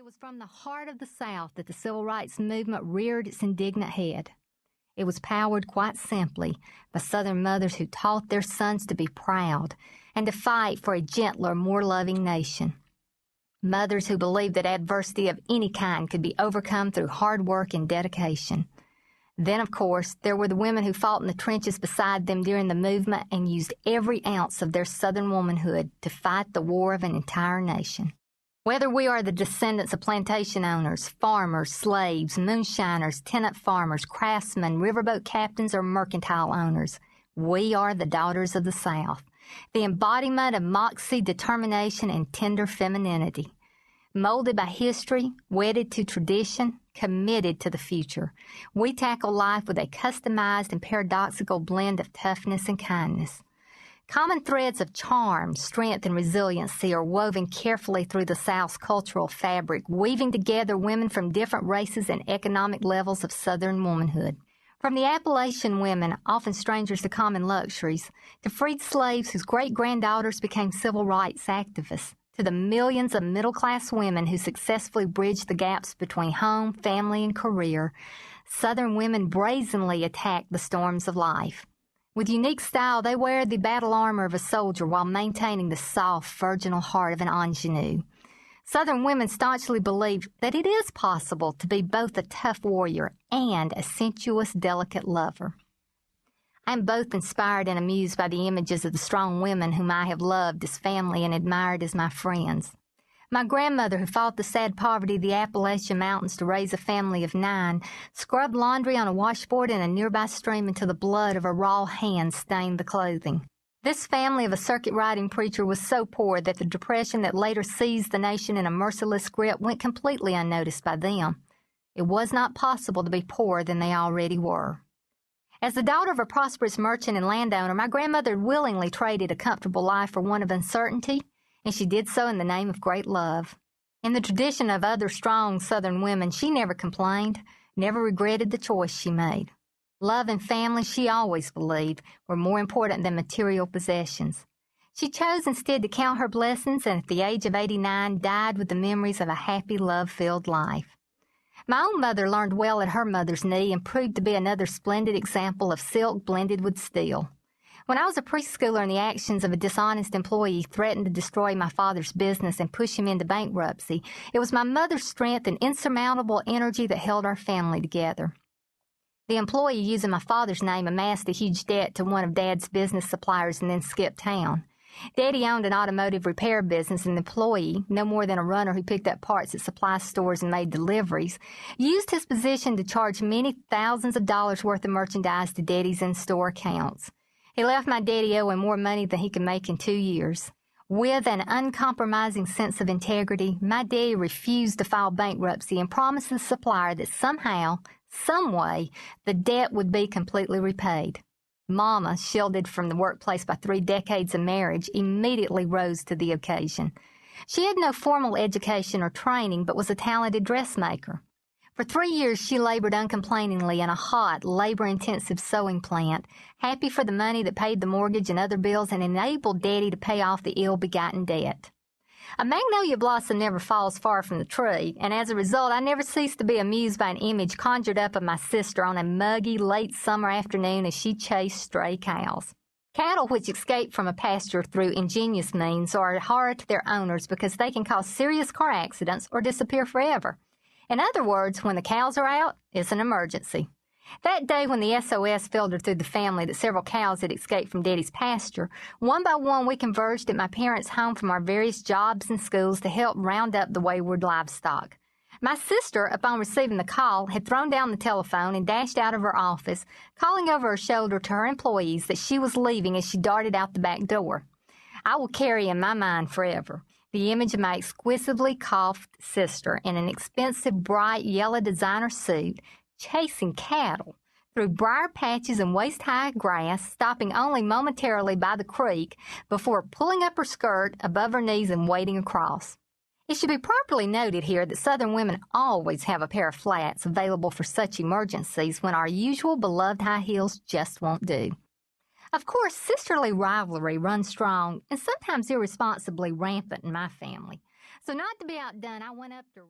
It was from the heart of the South that the Civil Rights Movement reared its indignant head. It was powered quite simply by Southern mothers who taught their sons to be proud and to fight for a gentler, more loving nation. Mothers who believed that adversity of any kind could be overcome through hard work and dedication. Then, of course, there were the women who fought in the trenches beside them during the movement and used every ounce of their Southern womanhood to fight the war of an entire nation. Whether we are the descendants of plantation owners, farmers, slaves, moonshiners, tenant farmers, craftsmen, riverboat captains, or mercantile owners, we are the daughters of the South, the embodiment of moxie, determination, and tender femininity. Molded by history, wedded to tradition, committed to the future, we tackle life with a customized and paradoxical blend of toughness and kindness. Common threads of charm, strength, and resiliency are woven carefully through the South's cultural fabric, weaving together women from different races and economic levels of Southern womanhood. From the Appalachian women, often strangers to common luxuries, to freed slaves whose great-granddaughters became civil rights activists, to the millions of middle-class women who successfully bridged the gaps between home, family, and career, Southern women brazenly attack the storms of life. With unique style, they wear the battle armor of a soldier while maintaining the soft, virginal heart of an ingenue. Southern women staunchly believe that it is possible to be both a tough warrior and a sensuous, delicate lover. I am both inspired and amused by the images of the strong women whom I have loved as family and admired as my friends. My grandmother, who fought the sad poverty of the Appalachian Mountains to raise a family of 9, scrubbed laundry on a washboard in a nearby stream until the blood of her raw hands stained the clothing. This family of a circuit-riding preacher was so poor that the depression that later seized the nation in a merciless grip went completely unnoticed by them. It was not possible to be poorer than they already were. As the daughter of a prosperous merchant and landowner, my grandmother willingly traded a comfortable life for one of uncertainty, and she did so in the name of great love. In the tradition of other strong Southern women, she never complained, never regretted the choice she made. Love and family, she always believed, were more important than material possessions. She chose instead to count her blessings, and at the age of 89 died with the memories of a happy, love-filled life. My own mother learned well at her mother's knee and proved to be another splendid example of silk blended with steel. When I was a preschooler and the actions of a dishonest employee threatened to destroy my father's business and push him into bankruptcy, it was my mother's strength and insurmountable energy that held our family together. The employee, using my father's name, amassed a huge debt to one of Dad's business suppliers and then skipped town. Daddy owned an automotive repair business, and the employee, no more than a runner who picked up parts at supply stores and made deliveries, used his position to charge many thousands of dollars worth of merchandise to Daddy's in-store accounts. He left my daddy owing more money than he could make in 2 years. With an uncompromising sense of integrity, my daddy refused to file bankruptcy and promised the supplier that somehow, some way, the debt would be completely repaid. Mama, shielded from the workplace by 3 decades of marriage, immediately rose to the occasion. She had no formal education or training, but was a talented dressmaker. For 3 years, she labored uncomplainingly in a hot, labor-intensive sewing plant, happy for the money that paid the mortgage and other bills and enabled Daddy to pay off the ill-begotten debt. A magnolia blossom never falls far from the tree, and as a result, I never ceased to be amused by an image conjured up of my sister on a muggy, late summer afternoon as she chased stray cows. Cattle which escape from a pasture through ingenious means are a horror to their owners because they can cause serious car accidents or disappear forever. In other words, when the cows are out, it's an emergency. That day when the SOS filtered through the family that several cows had escaped from Daddy's pasture, one by one we converged at my parents' home from our various jobs and schools to help round up the wayward livestock. My sister, upon receiving the call, had thrown down the telephone and dashed out of her office, calling over her shoulder to her employees that she was leaving as she darted out the back door. I will carry in my mind forever the image of my exquisitely coiffed sister in an expensive, bright yellow designer suit, chasing cattle through briar patches and waist-high grass, stopping only momentarily by the creek before pulling up her skirt above her knees and wading across. It should be properly noted here that Southern women always have a pair of flats available for such emergencies when our usual beloved high heels just won't do. Of course, sisterly rivalry runs strong and sometimes irresponsibly rampant in my family. So not to be outdone, I went up to